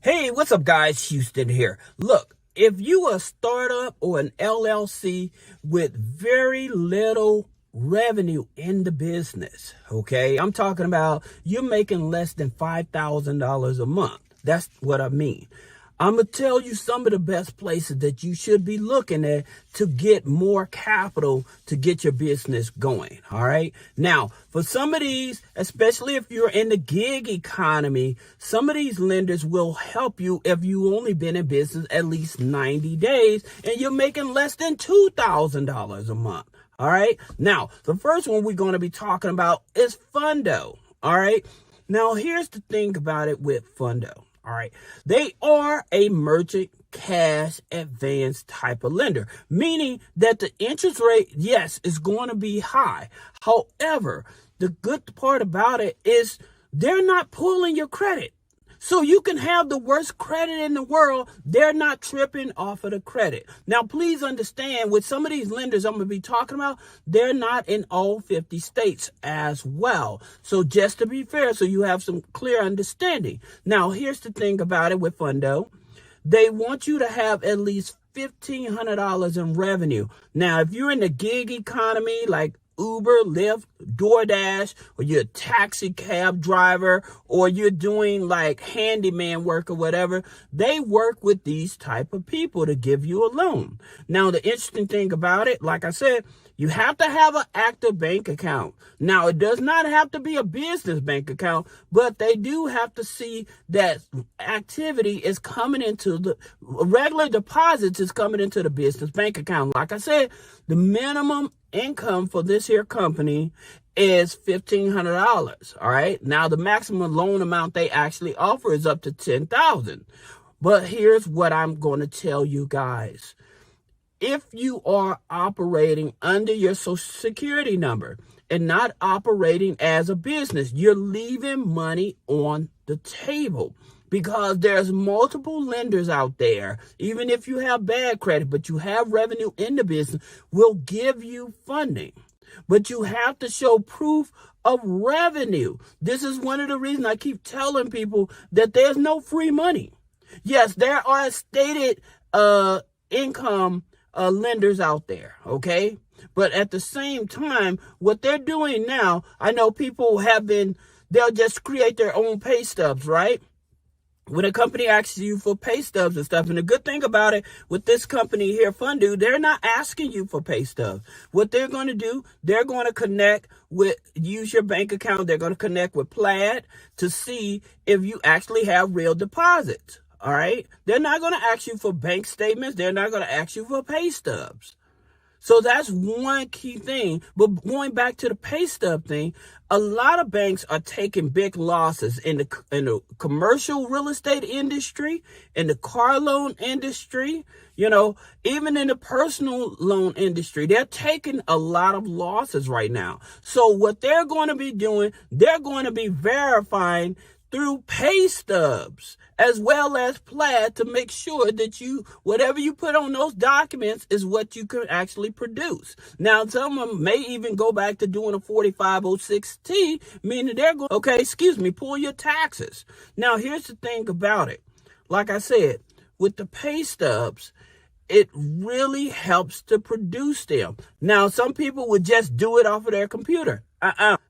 Hey, what's up, guys? Houston here. Look, if you are a startup or an LLC with very little revenue in the business, okay? I'm talking about you're making less than $5,000 a month. That's what I mean. I'm going to tell you some of the best places that you should be looking at to get more capital to get your business going. All right. Now, for some of these, especially if you're in the gig economy, some of these lenders will help you if you only been in business at least 90 days and you're making less than $2,000 a month. All right. Now, the first one we're going to be talking about is Fundo. All right. Now, here's the thing about it with Fundo. All right. They are a merchant cash advance type of lender, meaning that the interest rate, yes, is going to be high. However, the good part about it is they're not pulling your credit. So you can have the worst credit in the world. They're not tripping off of the credit. Now, please understand, with some of these lenders I'm going to be talking about, they're not in all 50 states as well. So just to be fair, so you have some clear understanding. Now, here's the thing about it with Fundo. They want you to have at least $1,500 in revenue. Now, if you're in the gig economy, like Uber, Lyft, DoorDash, or you're a taxi cab driver, or you're doing like handyman work or whatever, they work with these type of people to give you a loan. Now, the interesting thing about it, like I said, you have to have an active bank account. Now, it does not have to be a business bank account, but they do have to see that activity is coming into the regular deposits is coming into the business bank account. Like I said, the minimum income for this here company is $1,500. All right. Now, the maximum loan amount they actually offer is up to $10,000. But here's what I'm going to tell you guys. If you are operating under your Social Security number and not operating as a business, you're leaving money on the table because there's multiple lenders out there. Even if you have bad credit, but you have revenue in the business, will give you funding. But you have to show proof of revenue. This is one of the reasons I keep telling people that there's no free money. Yes, there are stated income lenders out there, okay? But at the same time, what they're doing now, I know people they'll just create their own pay stubs, right? When a company asks you for pay stubs and stuff, and the good thing about it with this company here, Fundo, they're not asking you for pay stubs. What they're going to do, they're going to use your bank account. They're going to connect with Plaid to see if you actually have real deposits. All right. They're not going to ask you for bank statements. They're not going to ask you for pay stubs. So that's one key thing. But going back to the pay stub thing, a lot of banks are taking big losses in the commercial real estate industry, in the car loan industry, even in the personal loan industry. They're taking a lot of losses right now. So what they're going to be doing, they're going to be verifying through pay stubs as well as Plaid to make sure that whatever you put on those documents is what you can actually produce. Now, some of them may even go back to doing a 4506T, meaning they're going, pull your taxes. Now, here's the thing about it. Like I said, with the pay stubs, it really helps to produce them. Now, some people would just do it off of their computer.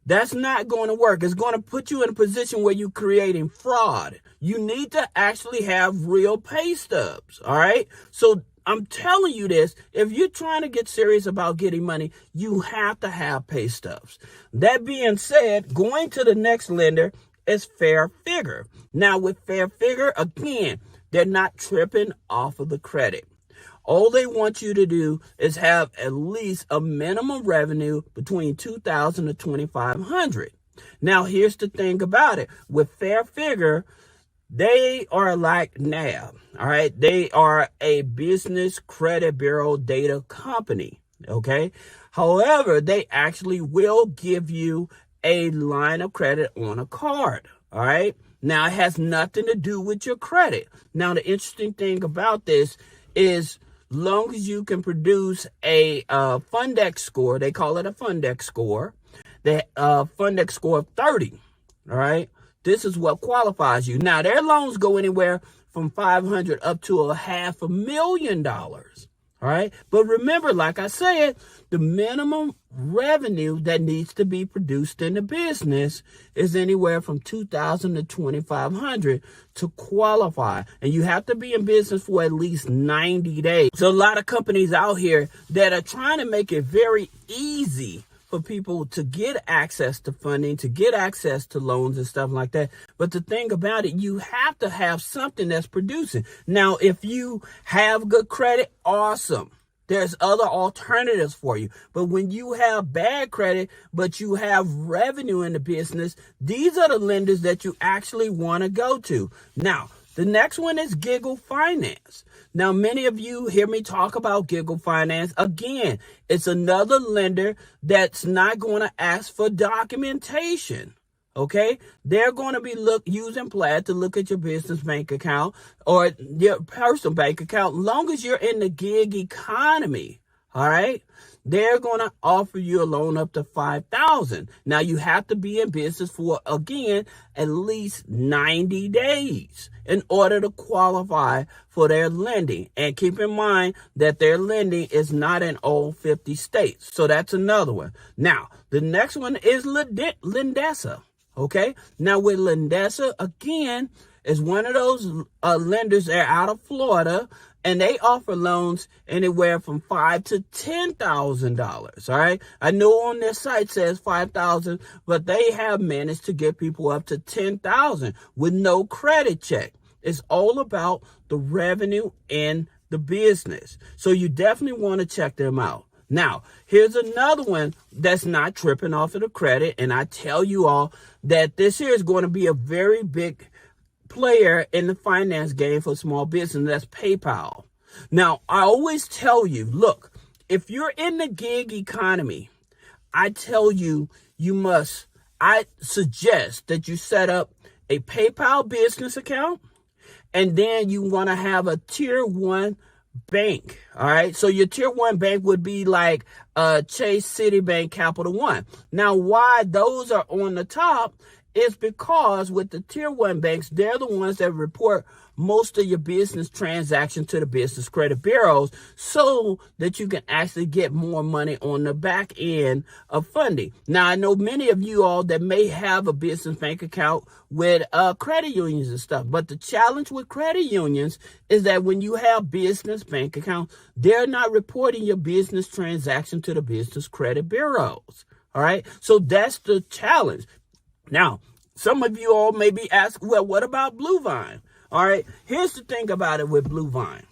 That's not going to work. It's going to put you in a position where you're creating fraud. You need to actually have real pay stubs. All right. So I'm telling you this, if you're trying to get serious about getting money, you have to have pay stubs. That being said, going to the next lender is Fair Figure. Now with Fair Figure, again, they're not tripping off of the credit. All they want you to do is have at least a minimum revenue between $2,000 to $2,500. Now, here's the thing about it. With Fair Figure, they are like NAB. All right. They are a business credit bureau data company. Okay. However, they actually will give you a line of credit on a card. All right. Now, it has nothing to do with your credit. Now, the interesting thing about this is, long as you can produce a Fundex score, they call it a Fundex score, the Fundex score of 30, all right? this is what qualifies you. Now, their loans go anywhere from $500 up to $500,000. All right. But remember, like I said, the minimum revenue that needs to be produced in the business is anywhere from $2,000 to $2,500 to qualify. And you have to be in business for at least 90 days. So a lot of companies out here that are trying to make it very easy for people to get access to funding, to get access to loans and stuff like that. But the thing about it, you have to have something that's producing. Now, if you have good credit, awesome. There's other alternatives for you. But when you have bad credit, but you have revenue in the business, these are the lenders that you actually want to go to. Now, the next one is Giggle Finance. Now, many of you hear me talk about Giggle Finance. Again, it's another lender that's not going to ask for documentation. Okay, they're going to be using Plaid to look at your business bank account or your personal bank account. Long as you're in the gig economy, all right, they're going to offer you a loan up to $5,000. Now, you have to be in business for, again, at least 90 days in order to qualify for their lending. And keep in mind that their lending is not in all 50 states. So that's another one. Now, the next one is Lendesa. Okay. Now with Lendesa, again, is one of those lenders that are out of Florida, and they offer loans anywhere from $5,000 to $10,000. All right. I know on their site says $5,000, but they have managed to get people up to $10,000 with no credit check. It's all about the revenue in the business. So you definitely want to check them out. Now, here's another one that's not tripping off of the credit. And I tell you all that this here is going to be a very big player in the finance game for small business. That's PayPal. Now, I always tell you, look, if you're in the gig economy, I tell you, I suggest that you set up a PayPal business account, and then you want to have a tier 1 bank. All right. So your tier 1 bank would be like Chase, Citibank, Capital One. Now, why those are on the top is because with the tier 1 banks, they're the ones that report most of your business transactions to the business credit bureaus so that you can actually get more money on the back end of funding. Now, I know many of you all that may have a business bank account with credit unions and stuff, but the challenge with credit unions is that when you have business bank accounts, they're not reporting your business transaction to the business credit bureaus. All right. So that's the challenge. Now, some of you all may be asking, well, what about Bluevine? All right, here's the thing about it with Bluevine.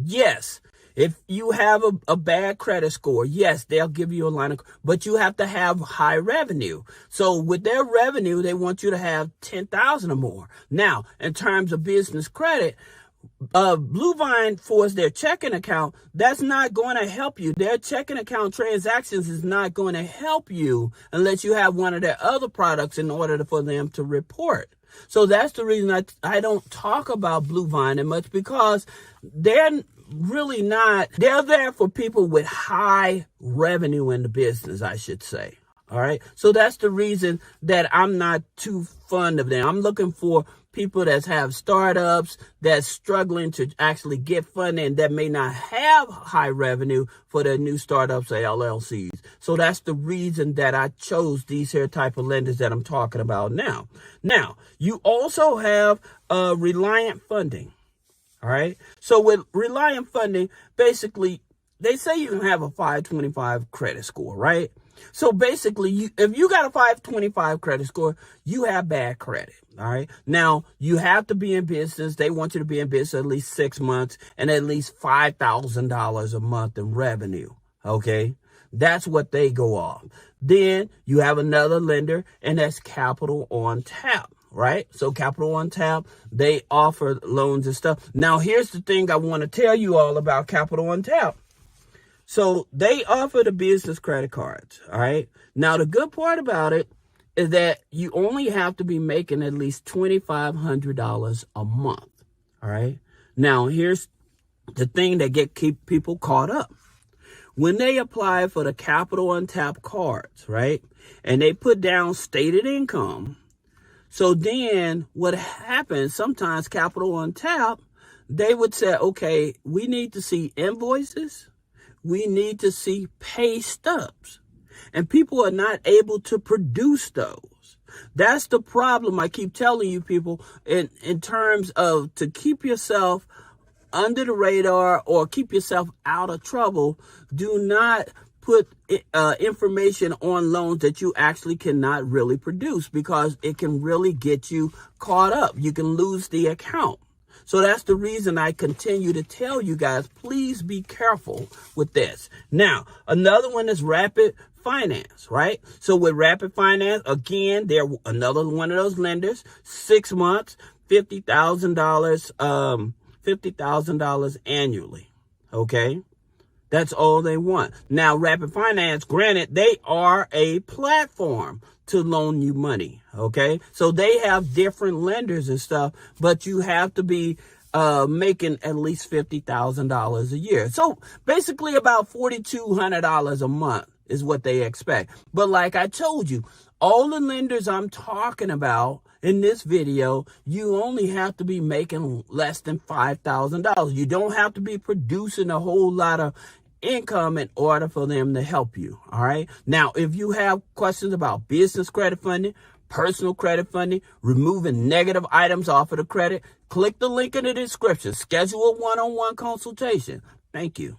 Yes, if you have a bad credit score, yes, they'll give you a line of, but you have to have high revenue. So with their revenue, they want you to have 10,000 or more. Now, in terms of business credit, Bluevine for their checking account, that's not going to help you. Their checking account transactions is not going to help you unless you have one of their other products in order for them to report. So that's the reason I don't talk about Bluevine that much, because they're really not, they're there for people with high revenue in the business, I should say. All right. So that's the reason that I'm not too fond of them. I'm looking for people that have startups that's struggling to actually get funding that may not have high revenue for their new startups or LLCs. So that's the reason that I chose these here type of lenders that I'm talking about now. Now, you also have Reliant Funding. All right. So with Reliant Funding, basically, they say you can have a 525 credit score, right? So basically, if you got a 525 credit score, you have bad credit. All right. Now, you have to be in business. They want you to be in business at least 6 months and at least $5,000 a month in revenue. OK, that's what they go off. Then you have another lender, and that's Capital on Tap. Right. So Capital on Tap, they offer loans and stuff. Now, here's the thing I want to tell you all about Capital on Tap. So they offer the business credit cards. All right. Now, the good part about it is that you only have to be making at least $2,500 a month. All right. Now, here's the thing that keep people caught up. When they apply for the Capital on Tap cards, right, and they put down stated income, So then what happens, sometimes Capital on Tap, they would say, okay, we need to see invoices. We need to see pay stubs. And people are not able to produce those. That's the problem I keep telling you people in terms of to keep yourself under the radar or keep yourself out of trouble. Do not put information on loans that you actually cannot really produce, because it can really get you caught up. You can lose the account. So that's the reason I continue to tell you guys, please be careful with this. Now, another one is Rapid Finance, right? So with Rapid Finance, again, they're another one of those lenders, 6 months, $50,000, $50,000 annually. Okay. That's all they want. Now, Rapid Finance, granted, they are a platform to loan you money, okay? So they have different lenders and stuff, but you have to be making at least $50,000 a year. So basically about $4,200 a month is what they expect. But like I told you, all the lenders I'm talking about in this video, you only have to be making less than $5,000. You don't have to be producing a whole lot of income in order for them to help you. All right. Now, if you have questions about business credit funding, personal credit funding, removing negative items off of the credit, click the link in the description. Schedule a one-on-one consultation. Thank you.